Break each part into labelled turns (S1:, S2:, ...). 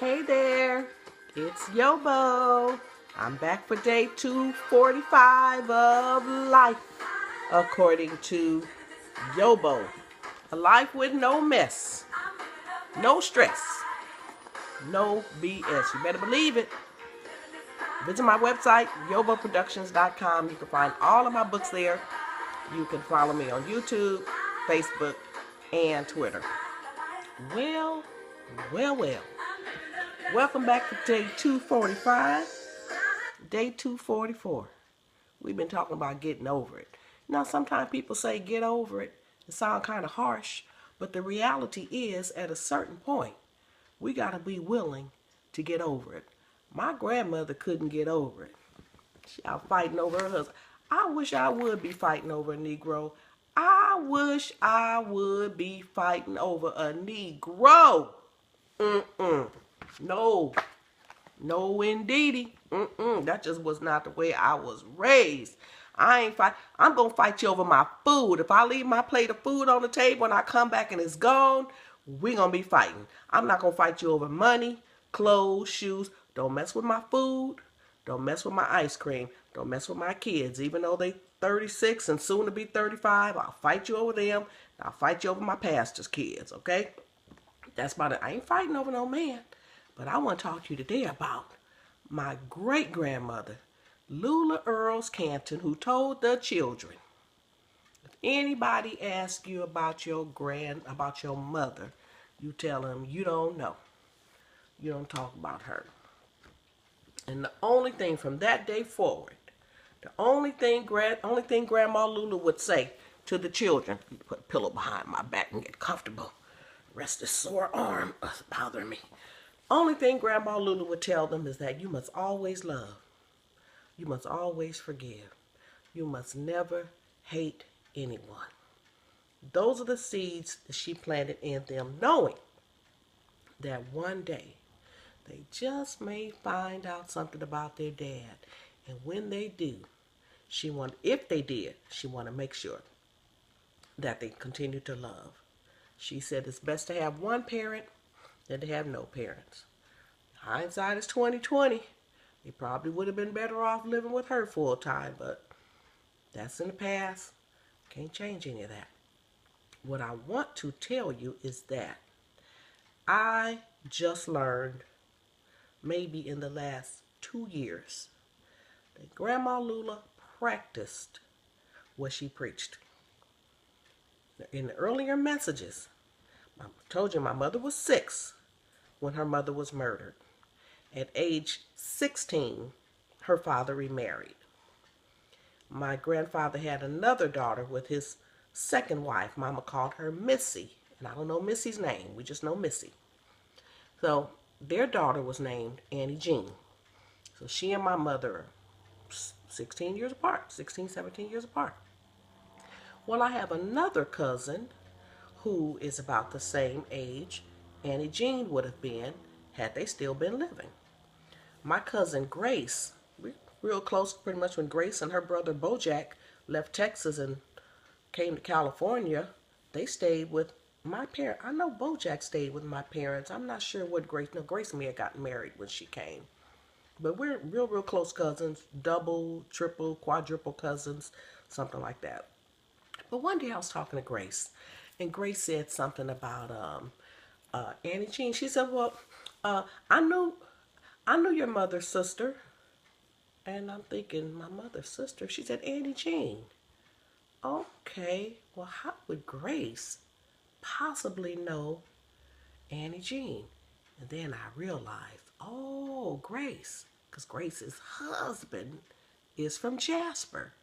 S1: Hey there, it's YoBo. I'm back for day 245 of life, according to YoBo. A life with no mess, no stress, no BS. You better believe it. Visit my website, YoBoProductions.com. You can find all of my books there. You can follow me on YouTube, Facebook, and Twitter. Well. Welcome back to day 245, day 244. We've been talking about getting over it. Now, sometimes people say get over it. It sounds kind of harsh, but the reality is at a certain point, we got to be willing to get over it. My grandmother couldn't get over it. She out fighting over her husband. I wish I would be fighting over a Negro. I wish I would be fighting over a Negro. No, indeedy. That just was not the way I was raised. I'm gonna fight you over my food. If I leave my plate of food on the table and I come back and it's gone, we gonna be fighting. I'm not gonna fight you over money, clothes, shoes. Don't mess with my food. Don't mess with my ice cream. Don't mess with my kids. Even though they 36 and soon to be 35, I'll fight you over them. I'll fight you over my pastor's kids, okay? That's about it. I ain't fighting over no man. But I want to talk to you today about my great-grandmother, Lula Earls Canton, who told the children, if anybody asks you about your mother, you tell them you don't know. You don't talk about her. And the only thing from that day forward, the only thing Grandma Lula would say to the children, put a pillow behind my back and get comfortable. Rest this sore arm bothering me. Only thing Grandma Lula would tell them is that you must always love. You must always forgive. You must never hate anyone. Those are the seeds that she planted in them, knowing that one day they just may find out something about their dad. And when they do, if they did, she wanted to make sure that they continue to love. She said it's best to have one parent than to have no parents. Hindsight is 20/20. They probably would have been better off living with her full time, but that's in the past. Can't change any of that. What I want to tell you is that I just learned, maybe in the last 2 years, that Grandma Lula practiced what she preached. In the earlier messages, I told you my mother was 6 when her mother was murdered. At age 16, her father remarried. My grandfather had another daughter with his second wife. Mama called her Missy, and I don't know Missy's name. We just know Missy. So their daughter was named Annie Jean. So she and my mother are 16 years apart, 16, 17 years apart. Well, I have another cousin who is about the same age Annie Jean would have been had they still been living. My cousin Grace, we're real close pretty much when Grace and her brother Bojack left Texas and came to California. They stayed with my parents. I know Bojack stayed with my parents. I'm not sure what Grace may have gotten married when she came. But we're real close cousins, double, triple, quadruple cousins, something like that. But one day I was talking to Grace, and Grace said something about Annie Jean. She said, well, I knew your mother's sister. And I'm thinking, my mother's sister? She said, Annie Jean. Okay, well, how would Grace possibly know Annie Jean? And then I realized, oh, Grace, because Grace's husband is from Jasper.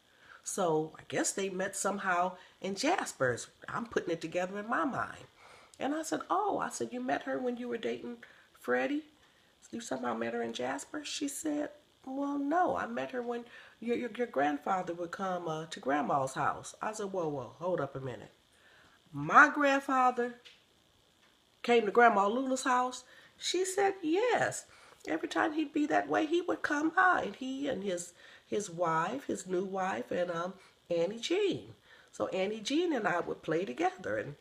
S1: So I guess they met somehow in Jasper's. I'm putting it together in my mind. And I said, you met her when you were dating Freddie? You somehow met her in Jasper? She said, well, no, I met her when your grandfather would come to Grandma's house. I said, whoa, hold up a minute. My grandfather came to Grandma Lula's house? She said, yes. Every time he'd be that way, he would come by. And he and his wife, his new wife, and Annie Jean. So Annie Jean and I would play together. And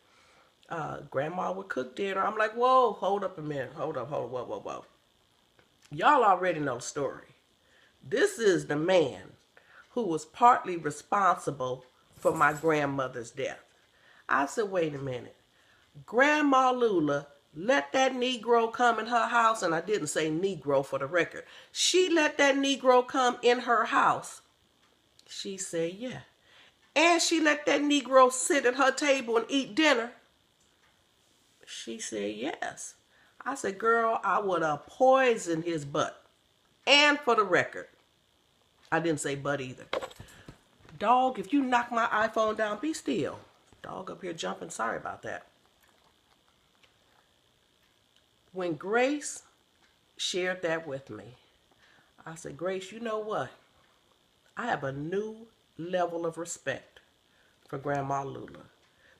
S1: Grandma would cook dinner. I'm like, whoa, hold up a minute. Hold up, whoa, whoa, whoa. Y'all already know the story. This is the man who was partly responsible for my grandmother's death. I said, wait a minute. Grandma Lula let that Negro come in her house, and I didn't say Negro for the record. She let that Negro come in her house. She said, yeah. And she let that Negro sit at her table and eat dinner. She said, yes. I said, girl, I would have poisoned his butt. And for the record, I didn't say butt either. Dog, if you knock my iPhone down, be still. Dog up here jumping. Sorry about that. When Grace shared that with me, I said, Grace, you know what? I have a new level of respect for Grandma Lula.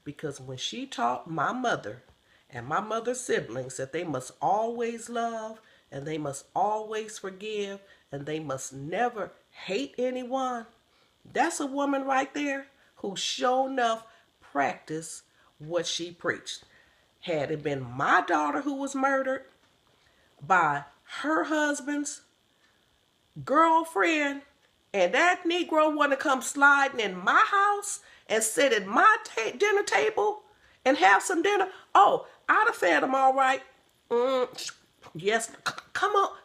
S1: Because when she taught my mother and my mother's siblings that they must always love and they must always forgive and they must never hate anyone, that's a woman right there who sure enough practiced what she preached. Had it been my daughter who was murdered by her husband's girlfriend, and that Negro want to come sliding in my house and sit at my dinner table and have some dinner, oh, I'd have fed him all right. Yes, come on.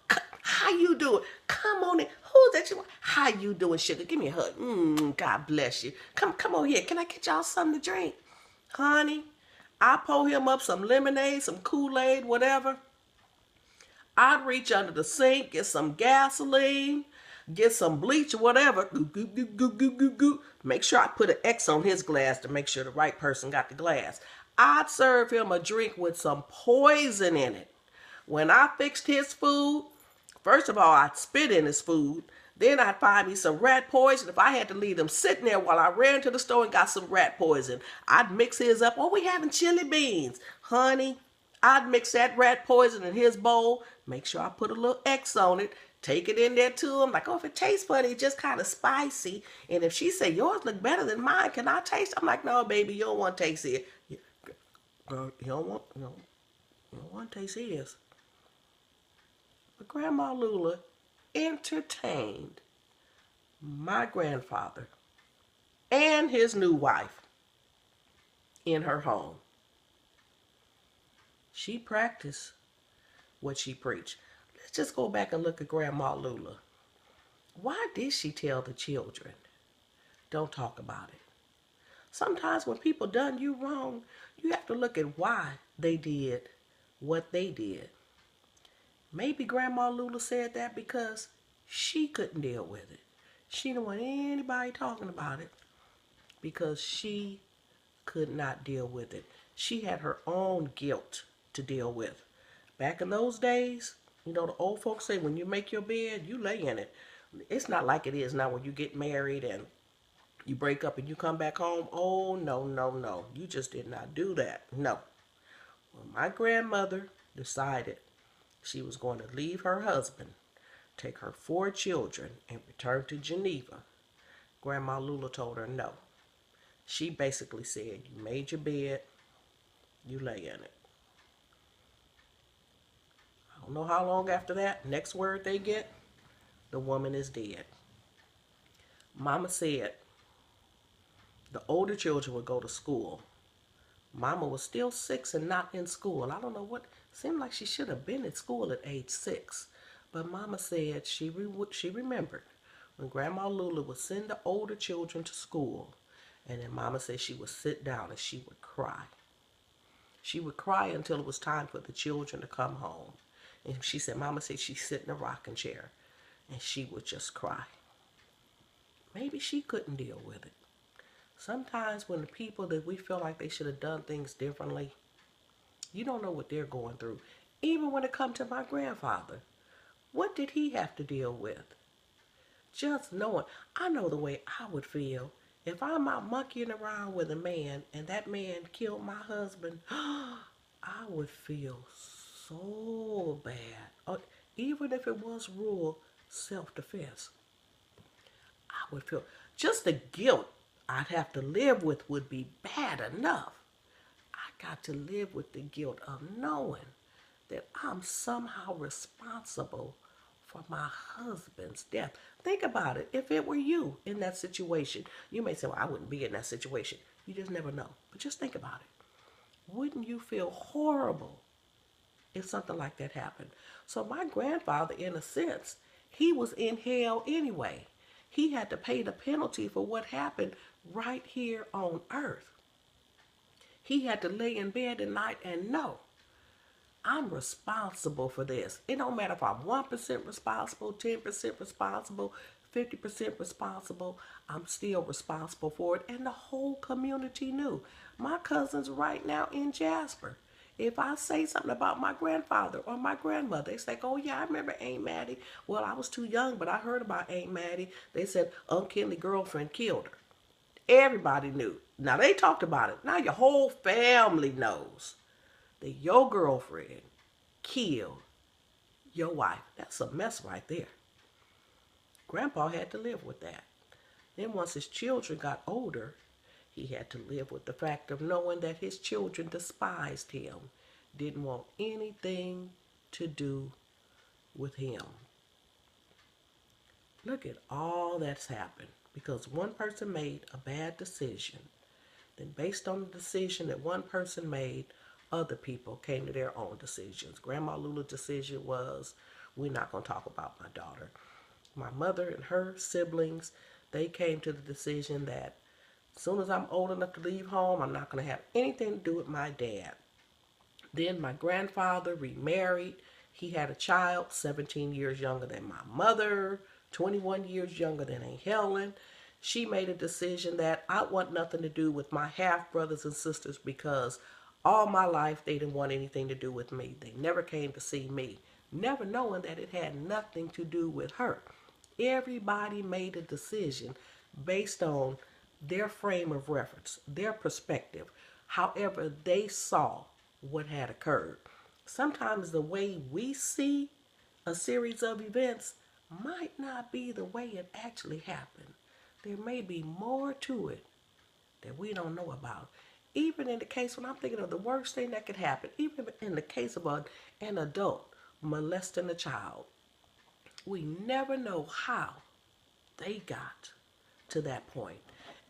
S1: How you doing? Come on in. Who's that you? How you doing, sugar? Give me a hug. God bless you. Come on here. Can I get y'all something to drink? Honey, I pour him up some lemonade, some Kool-Aid, whatever. I'd reach under the sink, get some gasoline, get some bleach or whatever. Make sure I put an X on his glass to make sure the right person got the glass. I'd serve him a drink with some poison in it. When I fixed his food, first of all, I'd spit in his food. Then I'd find me some rat poison. If I had to leave him sitting there while I ran to the store and got some rat poison, I'd mix his up. Oh, we having chili beans. Honey, I'd mix that rat poison in his bowl. Make sure I put a little X on it. Take it in there to him. Like, oh, if it tastes funny, it's just kind of spicy. And if she say, yours look better than mine, can I taste? I'm like, no, baby, you don't want to taste it. Girl, you don't want to taste his. But Grandma Lula entertained my grandfather and his new wife in her home. She practiced what she preached. Let's just go back and look at Grandma Lula. Why did she tell the children, don't talk about it? Sometimes when people done you wrong, you have to look at why they did what they did. Maybe Grandma Lula said that because she couldn't deal with it. She didn't want anybody talking about it because she could not deal with it. She had her own guilt to deal with. Back in those days, you know, the old folks say when you make your bed, you lay in it. It's not like it is now when you get married and you break up and you come back home. Oh, no, no, no. You just did not do that. No. Well, my grandmother decided she was going to leave her husband, take her 4 children, and return to Geneva. Grandma Lula told her no. She basically said, you made your bed, you lay in it. I don't know how long after that, next word they get, the woman is dead. Mama said the older children would go to school. Mama was still 6 and not in school. I don't know what, seemed like she should have been at school at age 6. But Mama said she remembered when Grandma Lula would send the older children to school. And then Mama said she would sit down and she would cry. She would cry until it was time for the children to come home. And she said, Mama said she'd sit in a rocking chair and she would just cry. Maybe she couldn't deal with it. Sometimes when the people that we feel like they should have done things differently, you don't know what they're going through. Even when it comes to my grandfather, what did he have to deal with? Just knowing, I know the way I would feel if I'm out monkeying around with a man and that man killed my husband. I would feel so bad. Even if it was rural self-defense, I would feel just the guilt I'd have to live with would be bad enough. I got to live with the guilt of knowing that I'm somehow responsible for my husband's death. Think about it. If it were you in that situation, you may say, well, I wouldn't be in that situation. You just never know. But just think about it. Wouldn't you feel horrible if something like that happened? So my grandfather, in a sense, he was in hell anyway. He had to pay the penalty for what happened right here on earth. He had to lay in bed at night and know, I'm responsible for this. It don't matter if I'm 1% responsible, 10% responsible, 50% responsible. I'm still responsible for it. And the whole community knew. My cousin's right now in Jasper. If I say something about my grandfather or my grandmother, they say, oh yeah, I remember Aunt Mattie. Well, I was too young, but I heard about Aunt Mattie. They said Uncle Kenley's girlfriend killed her. Everybody knew. Now they talked about it. Now your whole family knows that your girlfriend killed your wife. That's a mess right there. Grandpa had to live with that. Then once his children got older, he had to live with the fact of knowing that his children despised him, didn't want anything to do with him. Look at all that's happened because one person made a bad decision. Then based on the decision that one person made, other people came to their own decisions. Grandma Lula's decision was, we're not going to talk about my daughter. My mother and her siblings, they came to the decision that as soon as I'm old enough to leave home, I'm not going to have anything to do with my dad. Then my grandfather remarried. He had a child 17 years younger than my mother, 21 years younger than Aunt Helen. She made a decision that I want nothing to do with my half brothers and sisters because all my life they didn't want anything to do with me. They never came to see me, never knowing that it had nothing to do with her. Everybody made a decision based on their frame of reference, their perspective, however they saw what had occurred. Sometimes the way we see a series of events might not be the way it actually happened. There may be more to it that we don't know about. Even in the case when I'm thinking of the worst thing that could happen, even in the case of an adult molesting a child, we never know how they got to that point.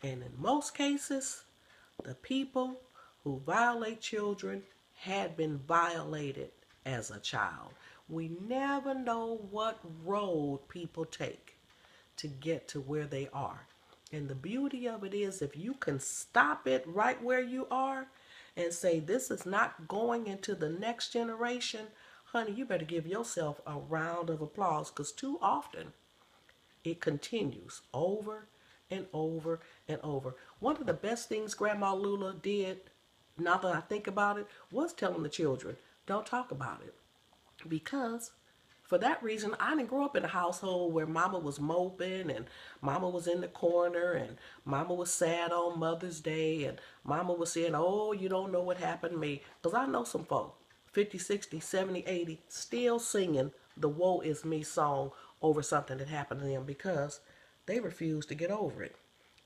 S1: And in most cases, the people who violate children had been violated as a child. We never know what road people take to get to where they are. And the beauty of it is if you can stop it right where you are and say this is not going into the next generation, honey, you better give yourself a round of applause because too often it continues over and over and over. One of the best things Grandma Lula did, now that I think about it, was telling the children, don't talk about it. Because for that reason, I didn't grow up in a household where mama was moping and mama was in the corner and mama was sad on Mother's Day and mama was saying, oh, you don't know what happened to me. Because I know some folk, 50, 60, 70, 80, still singing the Woe Is Me song over something that happened to them because they refused to get over it.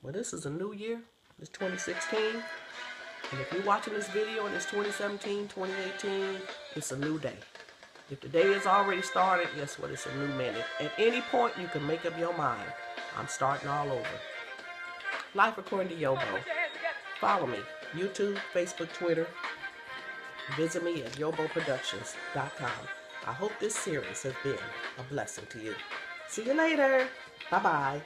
S1: Well, this is a new year. It's 2016. And if you're watching this video and it's 2017, 2018, it's a new day. If the day has already started, guess what? It's a new minute. At any point, you can make up your mind. I'm starting all over. Life according to YoBo. Follow me. YouTube, Facebook, Twitter. Visit me at YoBoProductions.com. I hope this series has been a blessing to you. See you later. Bye-bye.